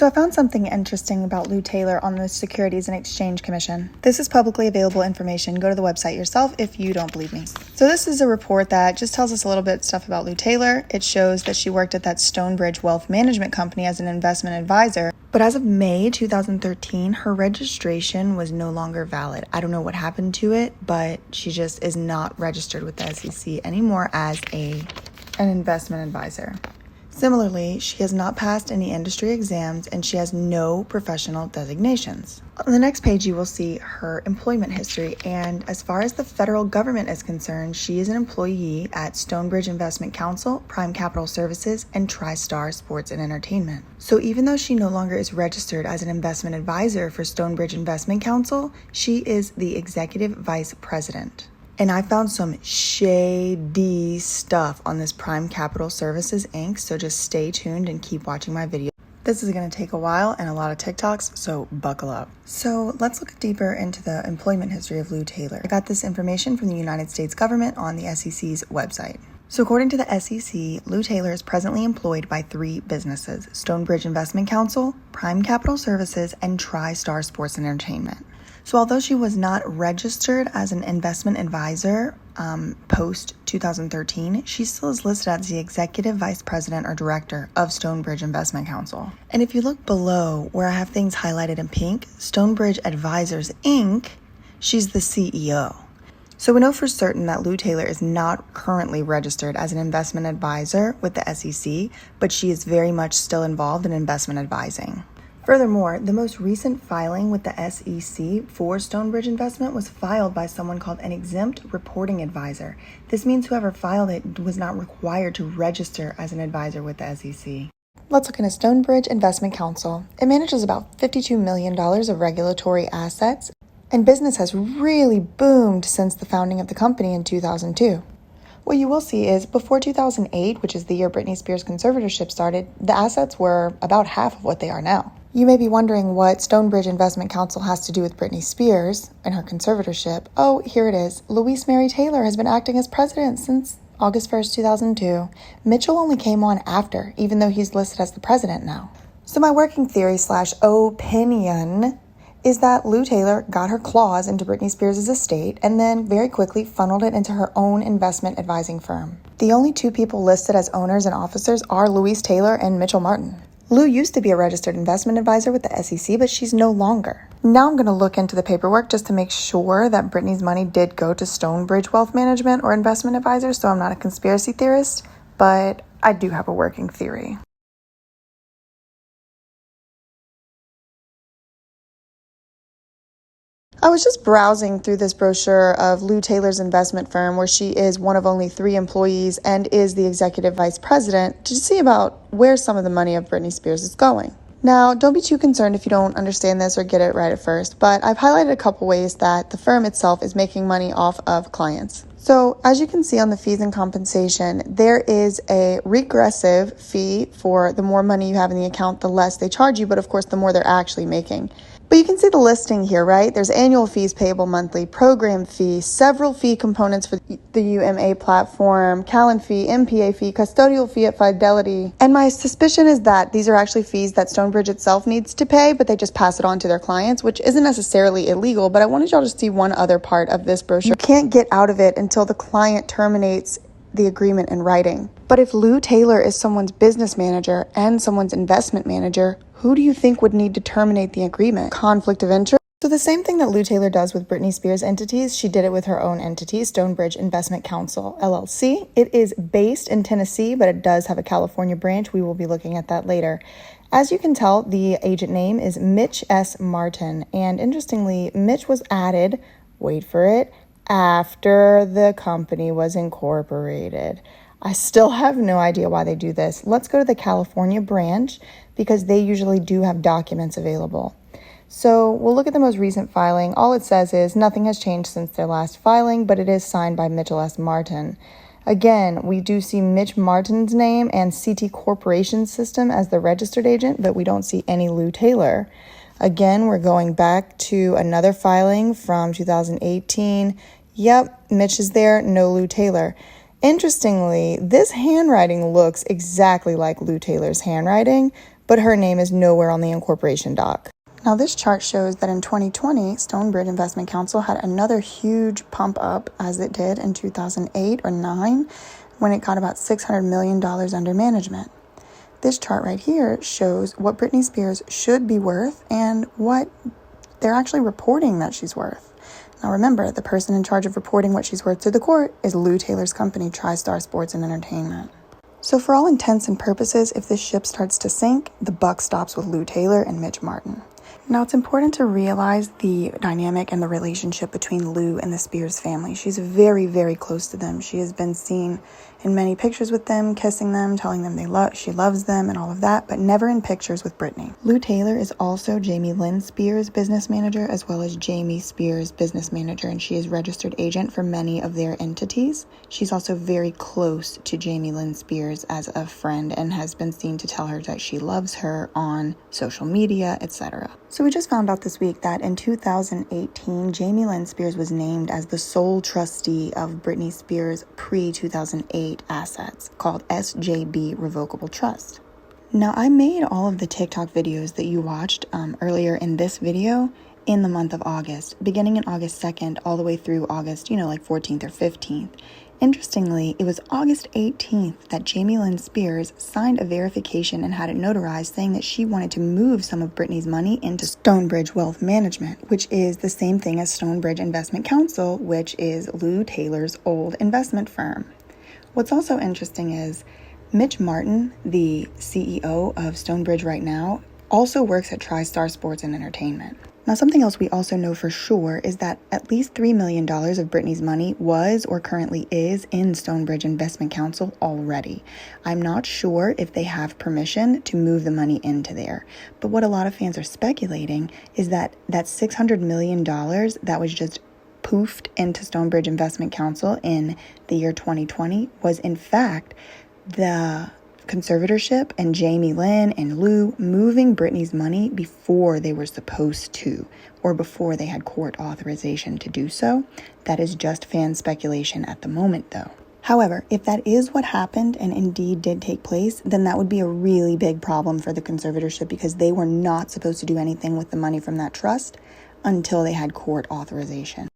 So I found something interesting about Lou Taylor on the Securities and Exchange Commission. This is publicly available information. Go to the website yourself if you don't believe me. So this is a report that just tells us a little bit stuff about Lou Taylor. It shows that she worked at that Stonebridge wealth management company as an investment advisor. But as of May 2013, her registration was no longer valid. I don't know what happened to it, but she just is not registered with the SEC anymore as an investment advisor. Similarly, she has not passed any industry exams and she has no professional designations. On the next page, you will see her employment history. And as far as the federal government is concerned, she is an employee at Stonebridge Investment Counsel, Prime Capital Services, and TriStar Sports and Entertainment. So even though she no longer is registered as an investment advisor for Stonebridge Investment Counsel, she is the executive vice president. And I found some shady stuff on this Prime Capital Services Inc. So just stay tuned and keep watching my video. This is going to take a while and a lot of TikToks, so buckle up. So let's look deeper into the employment history of Lou Taylor. I got this information from the United States government on the SEC's website. So according to the SEC, Lou Taylor is presently employed by 3 businesses: Stonebridge Investment Counsel, Prime Capital Services, and TriStar Sports and Entertainment. So although she was not registered as an investment advisor post 2013, she still is listed as the executive vice president or director of Stonebridge Investment Counsel. And if you look below where I have things highlighted in pink, Stonebridge Advisors Inc., she's the CEO. So we know for certain that Lou Taylor is not currently registered as an investment advisor with the SEC, but she is very much still involved in investment advising. Furthermore, the most recent filing with the SEC for Stonebridge Investment was filed by someone called an exempt reporting advisor. This means whoever filed it was not required to register as an advisor with the SEC. Let's look into Stonebridge Investment Counsel. It manages about $52 million of regulatory assets, and business has really boomed since the founding of the company in 2002. What you will see is before 2008, which is the year Britney Spears' conservatorship started, the assets were about half of what they are now. You may be wondering what Stonebridge Investment Counsel has to do with Britney Spears and her conservatorship. Oh, here it is. Louise Mary Taylor has been acting as president since August 1st, 2002. Mitchell only came on after, even though he's listed as the president now. So my working theory / opinion is that Lou Taylor got her claws into Britney Spears' estate and then very quickly funneled it into her own investment advising firm. The only 2 people listed as owners and officers are Louise Taylor and Mitchell Martin. Lou used to be a registered investment advisor with the SEC, but she's no longer. Now I'm going to look into the paperwork just to make sure that Britney's money did go to Stonebridge Wealth Management or investment advisor, so I'm not a conspiracy theorist, but I do have a working theory. I was just browsing through this brochure of Lou Taylor's investment firm, where she is one of only 3 employees and is the executive vice president, to see about where some of the money of Britney Spears is going. Now, don't be too concerned if you don't understand this or get it right at first, but I've highlighted a couple ways that the firm itself is making money off of clients. So as you can see on the fees and compensation, there is a regressive fee for the more money you have in the account, the less they charge you, but of course the more they're actually making. But you can see the listing here, right? There's annual fees payable monthly, program fee, several fee components for the UMA platform, Callan fee, MPA fee, custodial fee at Fidelity. And my suspicion is that these are actually fees that Stonebridge itself needs to pay, but they just pass it on to their clients, which isn't necessarily illegal. But I wanted y'all to see one other part of this brochure. You can't get out of it until the client terminates the agreement in writing. But if Lou Taylor is someone's business manager and someone's investment manager, who do you think would need to terminate the agreement? Conflict of interest? So the same thing that Lou Taylor does with Britney Spears' entities, she did it with her own entity, Stonebridge Investment Counsel, LLC. It is based in Tennessee, but it does have a California branch. We will be looking at that later. As you can tell, the agent name is Mitch S. Martin. And interestingly, Mitch was added, wait for it, after the company was incorporated. I still have no idea why they do this. Let's go to the California branch because they usually do have documents available. So we'll look at the most recent filing. All it says is nothing has changed since their last filing, but it is signed by Mitchell S. Martin. Again, we do see Mitch Martin's name and CT Corporation System as the registered agent, but we don't see any Lou Taylor. Again, we're going back to another filing from 2018. Yep, Mitch is there, no Lou Taylor. Interestingly, this handwriting looks exactly like Lou Taylor's handwriting, but her name is nowhere on the incorporation doc. Now this chart shows that in 2020, Stonebridge Investment Counsel had another huge pump up as it did in 2008 or 9 when it got about $600 million under management. This chart right here shows what Britney Spears should be worth and what they're actually reporting that she's worth. Now remember, the person in charge of reporting what she's worth to the court is Lou Taylor's company, TriStar Sports and Entertainment. So for all intents and purposes, if this ship starts to sink, the buck stops with Lou Taylor and Mitch Martin. Now, it's important to realize the dynamic and the relationship between Lou and the Spears family. She's very, very close to them. She has been seen in many pictures with them, kissing them, telling them she loves them and all of that, but never in pictures with Britney. Lou Taylor is also Jamie Lynn Spears' business manager, as well as Jamie Spears' business manager, and she is registered agent for many of their entities. She's also very close to Jamie Lynn Spears as a friend and has been seen to tell her that she loves her on social media, etc. So we just found out this week that in 2018, Jamie Lynn Spears was named as the sole trustee of Britney Spears' pre-2008 assets called SJB Revocable Trust. Now, I made all of the TikTok videos that you watched earlier in this video in the month of August, beginning in August 2nd all the way through August, like 14th or 15th. Interestingly, it was August 18th that Jamie Lynn Spears signed a verification and had it notarized saying that she wanted to move some of Britney's money into Stonebridge Wealth Management, which is the same thing as Stonebridge Investment Counsel, which is Lou Taylor's old investment firm. What's also interesting is Mitch Martin, the CEO of Stonebridge right now, also works at TriStar Sports and Entertainment. Now, something else we also know for sure is that at least $3 million of Britney's money was or currently is in Stonebridge Investment Counsel already. I'm not sure if they have permission to move the money into there, but what a lot of fans are speculating is that $600 million that was just poofed into Stonebridge Investment Counsel in the year 2020 was in fact the conservatorship and Jamie Lynn and Lou moving Britney's money before they were supposed to, or before they had court authorization to do so. That is just fan speculation at the moment, though. However, if that is what happened and indeed did take place, then that would be a really big problem for the conservatorship because they were not supposed to do anything with the money from that trust until they had court authorization.